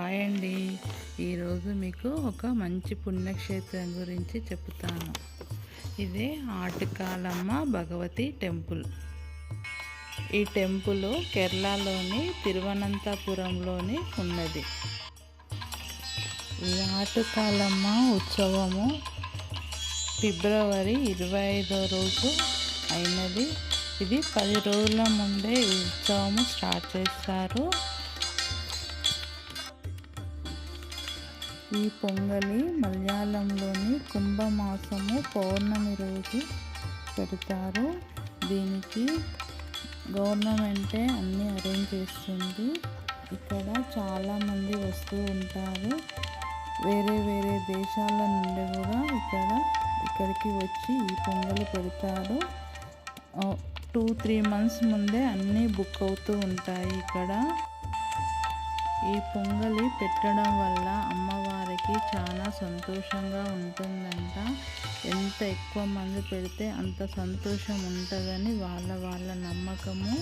Hi అండి. ఈరోజు మీకు ఒక మంచి పుణ్యక్షేత్రం గురించి చెప్తాను. ఇదే ఆటుకాలమ్మ భగవతి టెంపుల్. ఈ టెంపుల్ కేరళలోని తిరువనంతపురంలోని ఉన్నది. ఈ ఆటుకాలమ్మ ఉత్సవము ఫిబ్రవరి 25వ రోజు అయినది. ఇది 10 రోజుల ముందే ఈ ఉత్సవము స్టార్ట్ చేస్తారు. ఈ పొంగలి మలయాళంలోని కుంభమాసము పౌర్ణమి రోజు పెడతారు. దీనికి గవర్నమెంటే అన్నీ అరేంజ్ చేస్తుంది. ఇక్కడ చాలామంది వస్తూ ఉంటారు. వేరే వేరే దేశాల నుండి కూడా ఇక్కడికి వచ్చి ఈ పొంగలి పెడతారు. 2-3 months ముందే అన్నీ బుక్ అవుతూ ఉంటాయి. ఇక్కడ ఈ పొంగలి పెట్టడం వల్ల అమ్మవారికి చాలా సంతోషంగా ఉంటుందంట. ఎంత ఎక్కువ మంది పెడితే అంత సంతోషం ఉంటుందని వాళ్ళ నమ్మకము.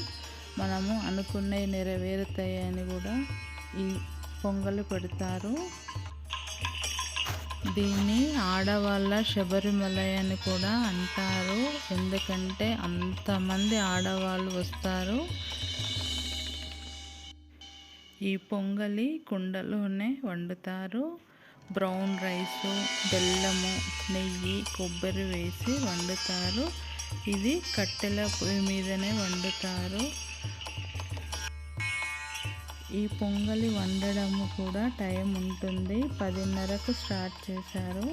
మనము అనుకున్నవి నెరవేరుతాయని కూడా ఈ పొంగలి పెడతారు. దీన్ని ఆడవాళ్ళ శబరిమలై అని కూడా అంటారు. ఎందుకంటే అంతమంది ఆడవాళ్ళు వస్తారు. ఈ పొంగలి కుండలోనే వండుతారు. బ్రౌన్ రైసు, బెల్లము, నెయ్యి, కొబ్బరి వేసి వండుతారు. ఇది కట్టెల పొయ్యి మీదనే వండుతారు. ఈ పొంగలి వండడము కూడా టైం ఉంటుంది. 10:30కు స్టార్ట్ చేశారు.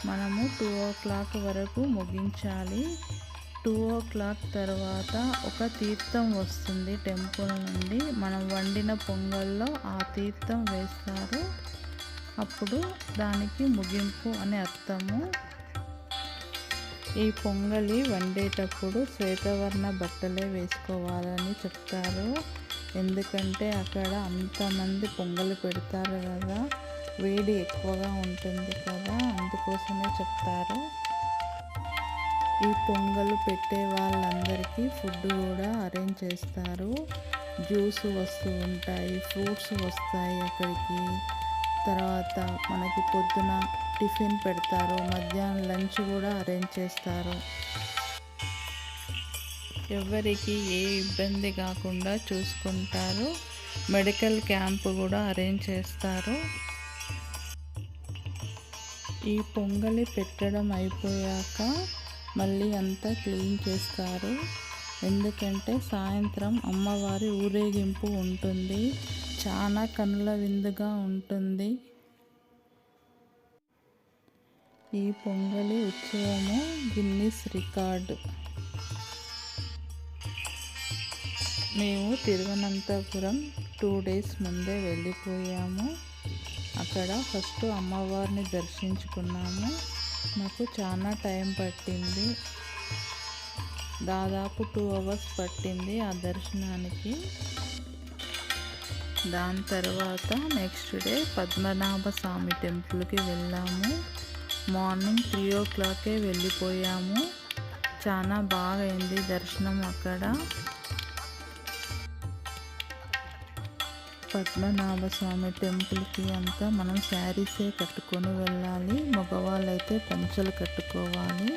మనము 2 o'clock వరకు ముగించాలి. 2 o'clock తర్వాత ఒక తీర్థం వస్తుంది టెంపుల్ నుండి. మనం వండిన పొంగల్లో ఆ తీర్థం వేస్తారు. అప్పుడు దానికి ముగింపు అని అర్థము. ఈ పొంగలి వండేటప్పుడు శ్వేతవర్ణ బట్టలే వేసుకోవాలని చెప్తారు. ఎందుకంటే అక్కడ అంతమంది పొంగలి పెడతారు కదా, వేడి ఎక్కువగా ఉంటుంది కదా, అందుకోసమే చెప్తారు. ఈ పొంగలు పెట్టే వాళ్ళందరికీ ఫుడ్ కూడా అరేంజ్ చేస్తారు. జ్యూస్ వస్తూ ఉంటాయి, ఫ్రూట్స్ వస్తాయి అక్కడికి. తర్వాత మనకి పొద్దున టిఫిన్ పెడతారు, మధ్యాహ్నం లంచ్ కూడా అరేంజ్ చేస్తారు. ఎవరికి ఏ ఇబ్బంది కాకుండా చూసుకుంటారు. మెడికల్ క్యాంప్ కూడా అరేంజ్ చేస్తారు. ఈ పొంగలి పెట్టడం అయిపోయాక మళ్ళీ అంతా క్లీన్ చేస్తారు. ఎందుకంటే సాయంత్రం అమ్మవారి ఊరేగింపు ఉంటుంది. చాలా కనుల విందుగా ఉంటుంది. ఈ పొంగలి ఉత్సవము గిన్నిస్ రికార్డు. మేము తిరువనంతపురం 2 days ముందే వెళ్ళిపోయాము. అక్కడ ఫస్ట్ అమ్మవారిని దర్శించుకున్నాము. నాకు చాలా టైం పట్టింది. దాదాపు 2 hours పట్టింది ఆ దర్శనానికి. దాని తర్వాత నెక్స్ట్ డే పద్మనాభ స్వామి టెంపుల్కి వెళ్ళాము. మార్నింగ్ 3 o'clock వెళ్ళిపోయాము. చాలా బాగా అయింది దర్శనం అక్కడ. పద్మనాభ స్వామి టెంపుల్కి అంతా మనం శారీసే కట్టుకొని వెళ్ళాలి. మగవాళ్ళైతే పంచలు కట్టుకోవాలి.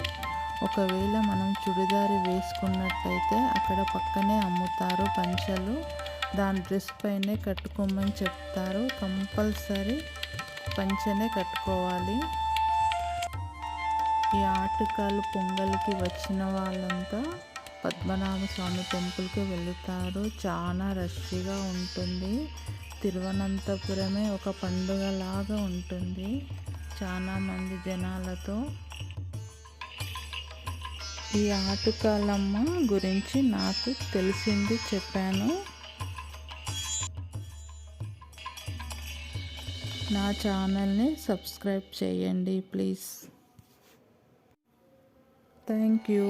ఒకవేళ మనం చుడిదారి వేసుకున్నట్టయితే అక్కడ పక్కనే అమ్ముతారు పంచలు. దాని డ్రెస్ పైనే కట్టుకోమని చెప్తారు. కంపల్సరీ పంచనే కట్టుకోవాలి. ఈ ఆటుకాలు పొంగలికి వచ్చిన వాళ్ళంతా పద్మనాభ స్వామి టెంపుల్కి వెళుతారు. చాలా రష్గా ఉంటుంది. తిరువనంతపురమే ఒక పండుగలాగా ఉంటుంది, చాలా మంది జనాలతో. ఈ ఆటుకాలమ్మ గురించి నాకు తెలిసింది చెప్పాను. నా ఛానల్ని సబ్స్క్రైబ్ చేయండి ప్లీజ్. Thank you.